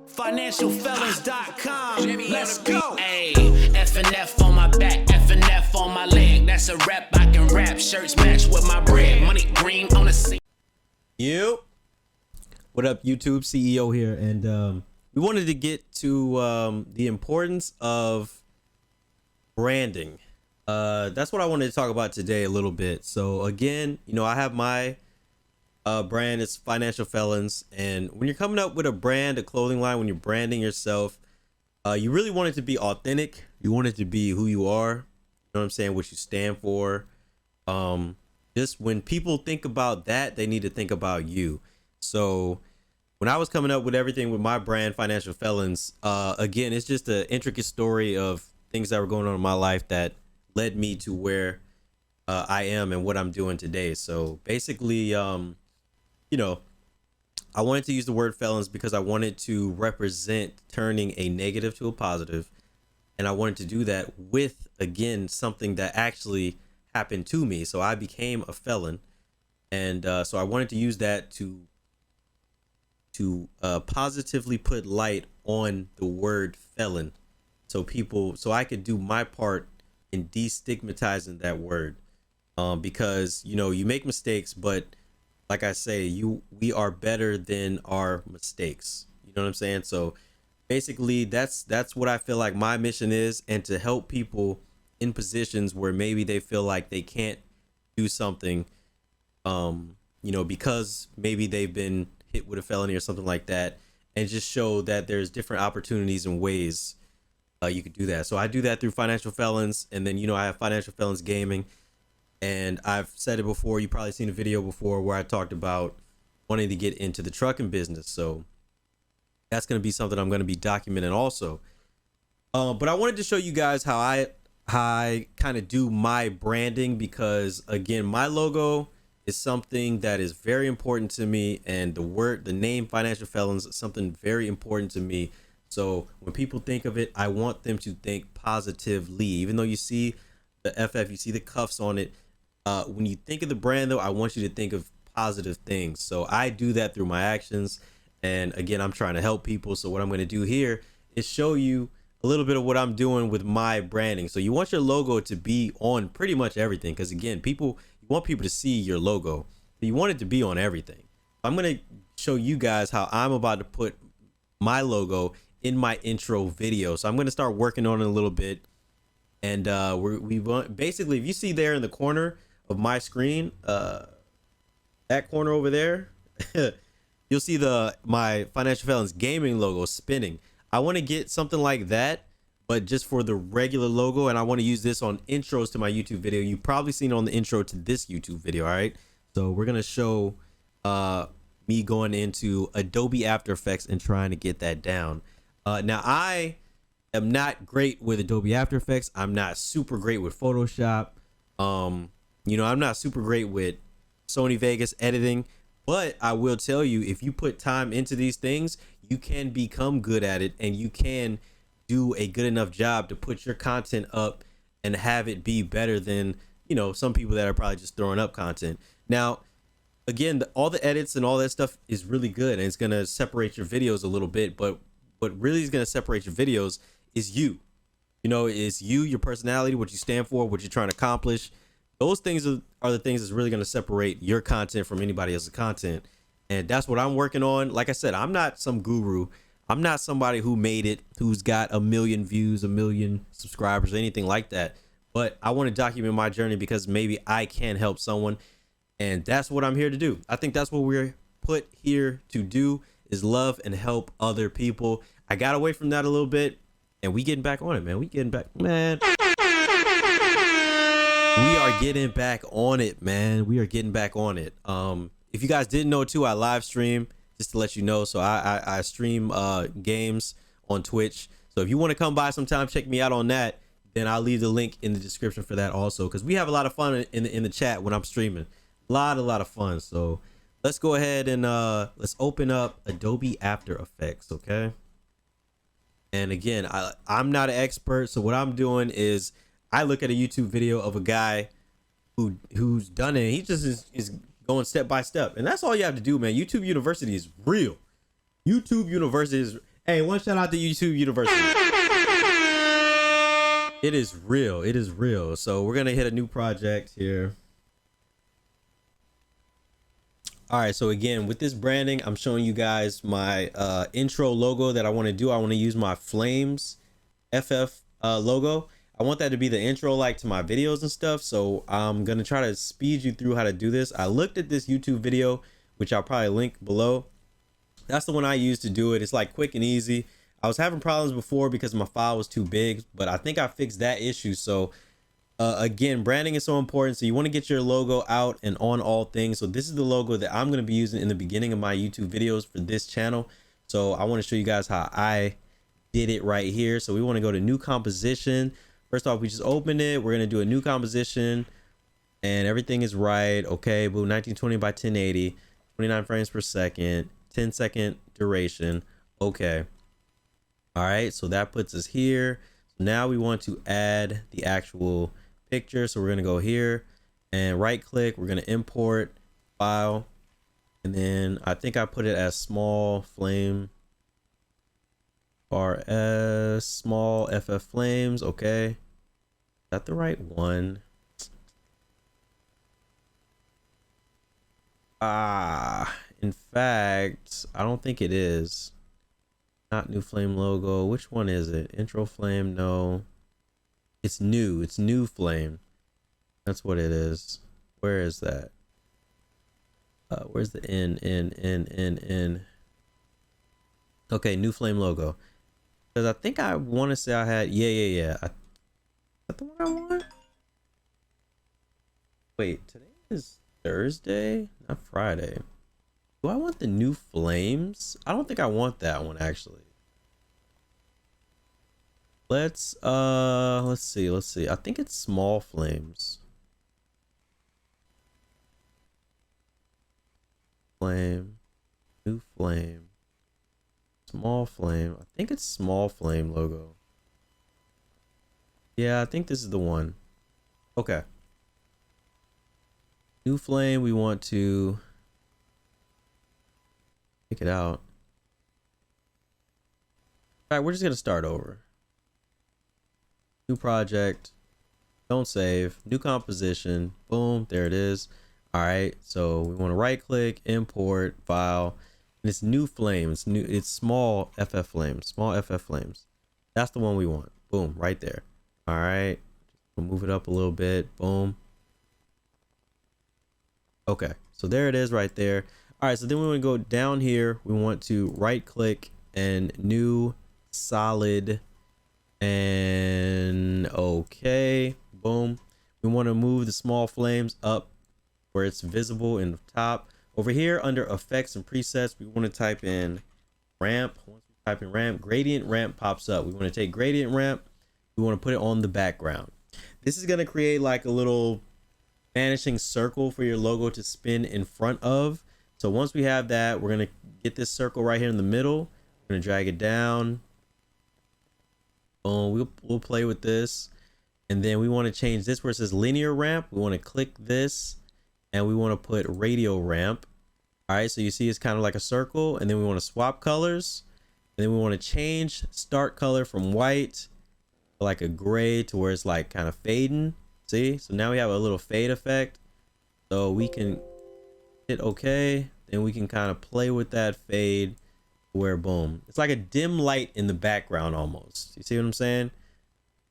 Financialfelons.com. Let's go. Ayy, F and F on my back, F and F on my leg. That's a rap, I can rap. Shirts match with my bread. Money green on the scene. You. What up, YouTube? CEO here, and we wanted to get to the importance of branding. That's what I wanted to talk about today a little bit. So again, you know, I have my brand is Financial Felons, and when you're coming up with a brand, a clothing line, when you're branding yourself, you really want it to be authentic. You want it to be who you are. You know what I'm saying? What you stand for. Just when people think about that, they need to think about you. So when I was coming up with everything with my brand, Financial Felons, again, it's just an intricate story of things that were going on in my life that led me to where I am and what I'm doing today. So basically, you know, I wanted to use the word felons because I wanted to represent turning a negative to a positive. And I wanted to do that with, again, something that actually happened to me. So I became a felon. And so I wanted to use that to positively put light on the word felon. So I could do my part in destigmatizing that word. Because, you know, you make mistakes, but like I say, we are better than our mistakes. You know what I'm saying? So basically that's what I feel like my mission is, and to help people in positions where maybe they feel like they can't do something, you know, because maybe they've been hit with a felony or something like that, and just show that there's different opportunities and ways you could do that. So I do that through Financial Felons, and then, you know, I have Financial Felons Gaming. And I've said it before, you probably seen a video before where I talked about wanting to get into the trucking business. So that's going to be something I'm going to be documenting also. But I wanted to show you guys how I kind of do my branding, because again, my logo is something that is very important to me, and the name Financial Felons is something very important to me. So when people think of it, I want them to think positively. Even though you see the FF, you see the cuffs on it. When you think of the brand, though, I want you to think of positive things. So I do that through my actions. And again, I'm trying to help people. So what I'm going to do here is show you a little bit of what I'm doing with my branding. So you want your logo to be on pretty much everything, because again, you want people to see your logo. You want it to be on everything. I'm going to show you guys how I'm about to put my logo in my intro video. So I'm going to start working on it a little bit. And we want, basically, if you see there in the corner of my screen, that corner over there, you'll see my Financial Felons Gaming logo spinning. I want to get something like that, but just for the regular logo, and I want to use this on intros to my YouTube video. You've probably seen it on the intro to this YouTube video. All right, so we're gonna show me going into Adobe After Effects and trying to get that down. Now I am not great with Adobe After Effects. I'm not super great with Photoshop. You know, I'm not super great with Sony Vegas editing, but I will tell you, if you put time into these things, you can become good at it, and you can do a good enough job to put your content up and have it be better than, you know, some people that are probably just throwing up content. Now, again, all the edits and all that stuff is really good, and it's going to separate your videos a little bit, but what really is going to separate your videos is you. You know, it's you, your personality, what you stand for, what you're trying to accomplish. Those things are the things that's really going to separate your content from anybody else's content. And that's what I'm working on. Like I said, I'm not some guru. I'm not somebody who made it, who's got 1 million views, 1 million subscribers, anything like that. But I want to document my journey because maybe I can help someone. And that's what I'm here to do. I think that's what we're put here to do, is love and help other people. I got away from that a little bit, and we getting back on it, man. We getting back, man. We are getting back on it, man. We are getting back on it. If you guys didn't know too, I live stream, just to let you know. So I stream games on Twitch. So if you want to come by sometime, check me out on that, then I'll leave the link in the description for that also, because we have a lot of fun in the chat when I'm streaming. A lot of fun. So let's go ahead and let's open up Adobe After Effects, okay? And again, I'm not an expert, so what I'm doing is I look at a YouTube video of a guy who's done it. He just is going step by step, and that's all you have to do, man. YouTube University is real. YouTube University Hey, one shout out to YouTube University. It is real. It is real. So we're gonna hit a new project here. All right, so again, with this branding, I'm showing you guys my intro logo that I want to do. I want to use my Flames FF logo. I want that to be the intro like to my videos and stuff. So I'm gonna try to speed you through how to do this. I looked at this YouTube video, which I'll probably link below. That's the one I used to do it. It's like quick and easy. I was having problems before because my file was too big, but I think I fixed that issue. So again, branding is so important. So you want to get your logo out and on all things. So this is the logo that I'm going to be using in the beginning of my YouTube videos for this channel. So I want to show you guys how I did it right here. So we want to go to new composition. First off, we just opened it. We're going to do a new composition and everything is right. Okay, boom, 1920 by 1080, 29 frames per second, 10-second duration. Okay. All right, so that puts us here. So now we want to add the actual picture. So we're gonna go here and right click. We're gonna import file. And then I think I put it as small flame RS small FF flames. Okay. Is that the right one? In fact, I don't think it is. Not new flame logo. Which one is it? Intro flame? No, it's new. It's new flame. That's what it is. Where is that? Where's the N? Okay, new flame logo. Because I think I want to say I had. Yeah. Is that the one I want? Wait, today is Thursday, not Friday. Do I want the new flames? I don't think I want that one actually. Let's see. I think it's small flames. Flame, new flame, small flame. I think it's small flame logo. Yeah, I think this is the one. Okay. New flame, we want to take it out. All right, we're just gonna start over. New project, don't save, new composition, boom, there it is. All right, so we want to right click, import file, and it's new flames. It's small FF flames, small FF flames. That's the one we want. Boom, right there. All right, we'll move it up a little bit. Boom. Okay, so there it is right there. All right, so then we want to go down here. We want to right click and new solid. And okay, boom. We want to move the small flames up where it's visible in the top. Over here under effects and presets, we want to type in ramp. Once we type in ramp, gradient ramp pops up. We want to take gradient ramp. We want to put it on the background. This is going to create like a little vanishing circle for your logo to spin in front of. So once we have that, we're going to get this circle right here in the middle. We're going to drag it down. We'll play with this, and then we want to change this where it says linear ramp. We want to click this and we want to put radial ramp. All right, so you see it's kind of like a circle, and then we want to swap colors, and then we want to change start color from white to like a gray to where it's like kind of fading. See, so now we have a little fade effect. So we can hit okay, then we can kind of play with that fade where boom, it's like a dim light in the background almost. You see what I'm saying?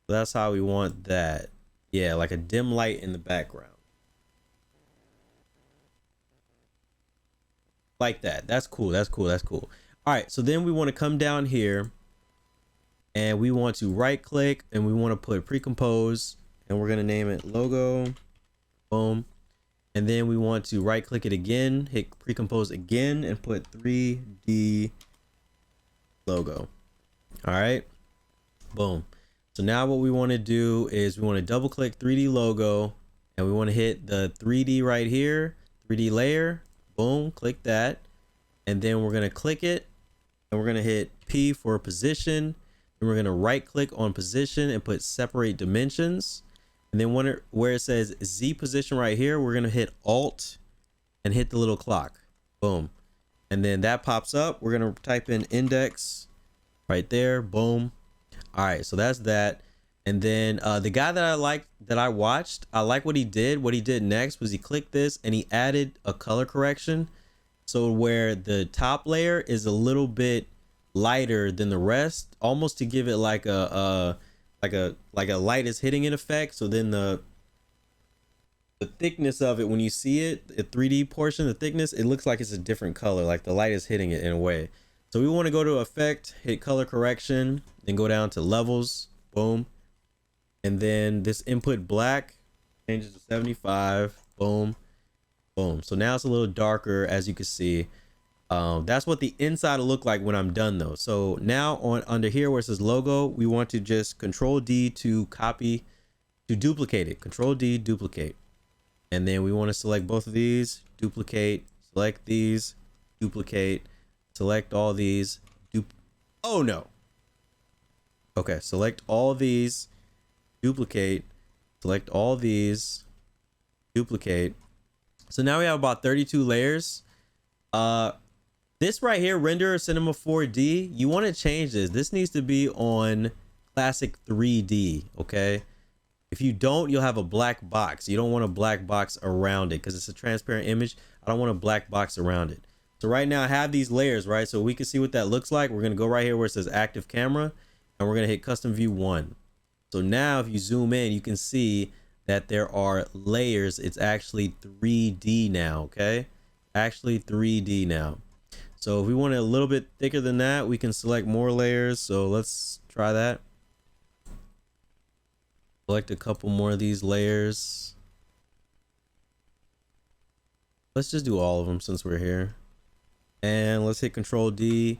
So that's how we want that. Yeah, like a dim light in the background. Like that. That's cool. That's cool. That's cool. All right, so then we want to come down here and we want to right click and we want to put pre-compose, and we're going to name it logo. Boom. And then we want to right click it again, hit pre-compose again, and put 3D logo. All right, boom. So now what we want to do is we want to double click 3D logo, and we want to hit the 3D right here, 3D layer. Boom, click that, and then we're going to click it, and we're going to hit P for position, and we're going to right click on position and put separate dimensions. And then where it says Z position right here, we're going to hit Alt and hit the little clock. Boom. And then that pops up. We're going to type in index right there. Boom. All right, so that's that. And then the guy that I watched, I like what he did. What he did next was he clicked this and he added a color correction. So where the top layer is a little bit lighter than the rest, almost to give it like a light is hitting it effect. So then the thickness of it, when you see it, the 3D portion, the thickness, it looks like it's a different color, like the light is hitting it in a way. So we want to go to effect, hit color correction, then go down to levels, boom. And then this input black changes to 75, boom, boom. So now it's a little darker, as you can see. That's what the inside will look like when I'm done though. So now on under here where it says logo, we want to just Control D to copy, to duplicate it. Control D, duplicate. And then we want to select both of these, duplicate, select these, duplicate, select all these, oh no. Okay, select all these, duplicate, select all these, duplicate. So now we have about 32 layers. This right here, render cinema 4D, you want to change this. This needs to be on classic 3D, okay? If you don't, you'll have a black box. You don't want a black box around it because it's a transparent image. I don't want a black box around it. So right now I have these layers, right? So we can see what that looks like. We're going to go right here where it says active camera and we're going to hit custom view 1. So now if you zoom in, you can see that there are layers. It's actually 3D now, okay? Actually 3D now. So if we want it a little bit thicker than that, we can select more layers. So let's try that. Select a couple more of these layers. Let's just do all of them since we're here. And let's hit Control D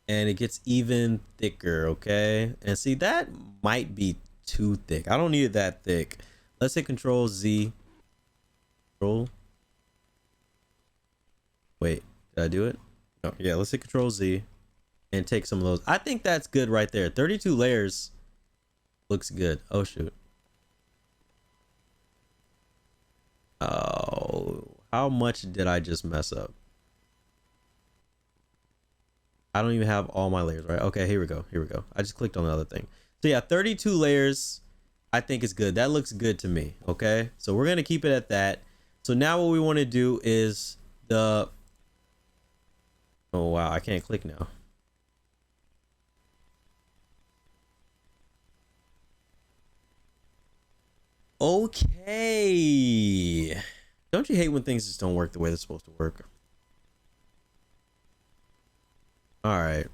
and it gets even thicker, okay? And see, that might be too thick. I don't need it that thick. Let's hit Control Z. Control. Wait, did I do it? No, yeah, let's hit Control Z and take some of those. I think that's good right there. 32 layers looks good. Oh shoot. Oh, how much did I just mess up? I don't even have all my layers, right? Okay, here we go. Here we go. I just clicked on the other thing. So yeah, 32 layers, I think is good. That looks good to me. Okay, so we're gonna keep it at that. So now what we want to do is the, oh wow, I can't click now. Okay. Don't you hate when things just don't work the way they're supposed to work? All right.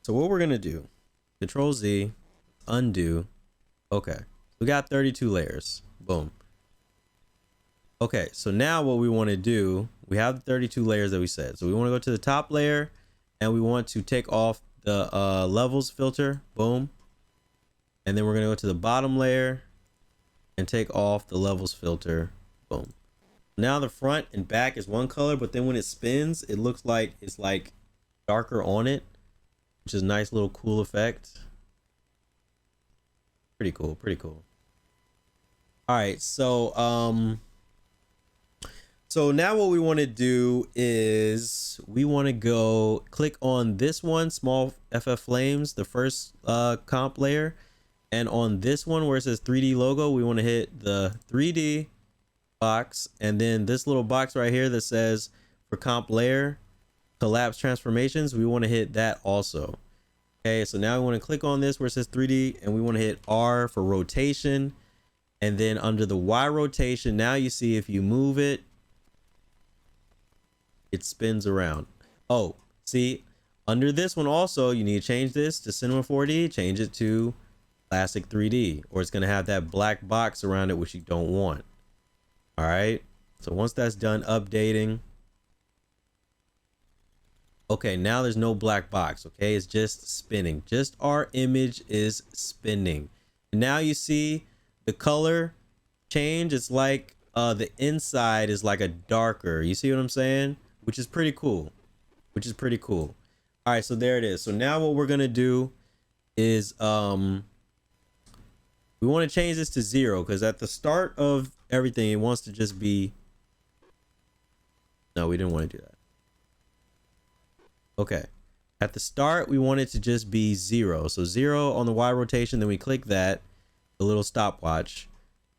So what we're going to do, Control Z, undo. Okay. We got 32 layers. Boom. Okay. So now what we want to do, we have the 32 layers that we said. So we want to go to the top layer and we want to take off the levels filter. Boom. And then we're going to go to the bottom layer and take off the levels filter. Boom. Now the front and back is one color, but then when it spins, it looks like it's like darker on it, which is a nice little cool effect. Pretty cool. Pretty cool. All right. So, so now what we want to do is we want to go click on this one, small FF Flames, the first comp layer. And on this one where it says 3D logo, we want to hit the 3D box. And then this little box right here that says for comp layer, collapse transformations, we want to hit that also. Okay, so now we want to click on this where it says 3D and we want to hit R for rotation. And then under the Y rotation, now you see if you move it, it spins around. Oh, see, under this one also, you need to change this to Cinema 4D, change it to Classic 3D, or it's going to have that black box around it, which you don't want. All right. So once that's done updating. Okay, now there's no black box. Okay, it's just spinning. Just our image is spinning. And now you see the color change. It's like the inside is like a darker. You see what I'm saying? Which is pretty cool. Which is pretty cool. All right, so there it is. So now what we're going to do is we want to change this to 0 because at the start of everything, it wants to just be. No, we didn't want to do that. Okay. At the start, we want it to just be 0. So 0 on the Y rotation, then we click that, the little stopwatch,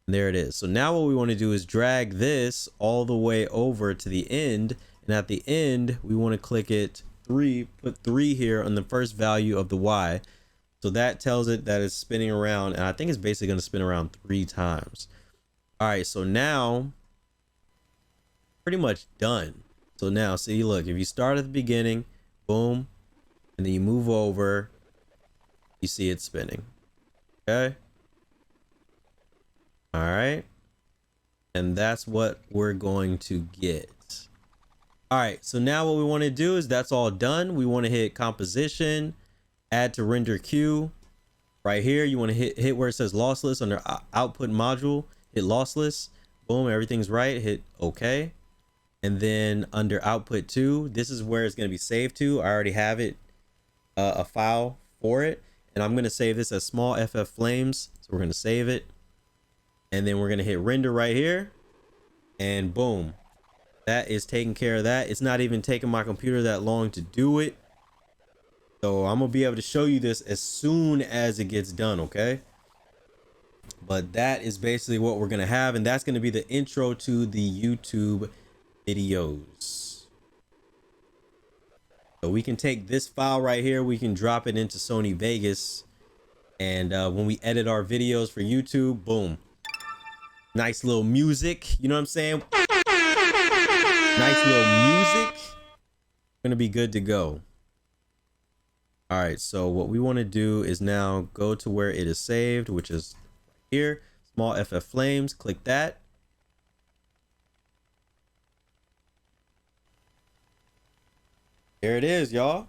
and there it is. So now what we want to do is drag this all the way over to the end. And at the end, we want to click it 3, put 3 here on the first value of the Y. So that tells it that it's spinning around, and I think it's basically going to spin around 3 times. All right, so now pretty much done. So now see, look, if you start at the beginning, boom, and then you move over, you see it spinning. Okay. All right. And that's what we're going to get. All right. So now what we want to do is that's all done. We want to hit composition, add to render queue. Right here, you want to hit where it says lossless under output module, hit lossless. Boom, everything's right. Hit OK. And then under output 2, this is where it's going to be saved to. I already have it. A file for it, and I'm going to save this as small ff flames. So we're going to save it, and then we're going to hit render right here, and boom, that is taking care of that. It's not even taking my computer that long to do it, so I'm gonna be able to show you this as soon as it gets done. Okay, but that is basically what we're going to have, and that's going to be the intro to the YouTube videos. So we can take this file right here, we can drop it into Sony Vegas, and when we edit our videos for YouTube, boom, nice little music, you know what I'm saying? Nice little music, gonna be good to go. All right, so what we want to do is now go to where it is saved, which is here, small ff flames, click that. There it is, y'all.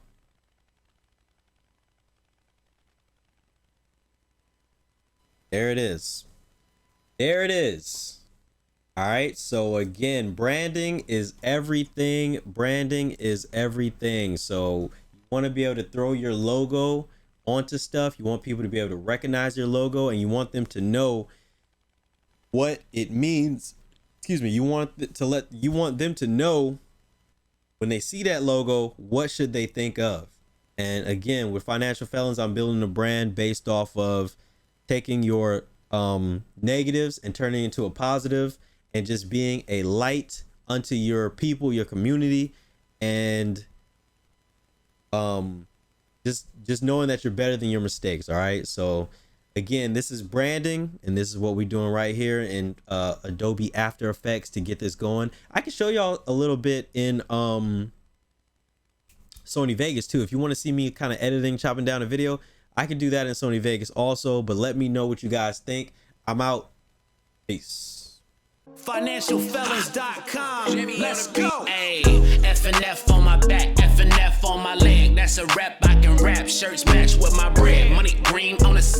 There it is. There it is. All right. So again, branding is everything. Branding is everything. So you want to be able to throw your logo onto stuff. You want people to be able to recognize your logo, and you want them to know what it means. Excuse me. You want them to know when they see that logo, what should they think of? And again, with Financial Felons, I'm building a brand based off of taking your negatives and turning it into a positive, and just being a light unto your people, your community, and just knowing that you're better than your mistakes. All right. So again, this is branding, and this is what we're doing right here in Adobe After Effects to get this going. I can show y'all a little bit in Sony Vegas too. If you want to see me kind of editing, chopping down a video, I can do that in Sony Vegas also. But let me know what you guys think. I'm out. Peace. Financialfelons.com. Let's go. Hey, F&F on my back, F&F on my leg. That's a rap I can rap. Shirts match with my bread. Money green on the scene.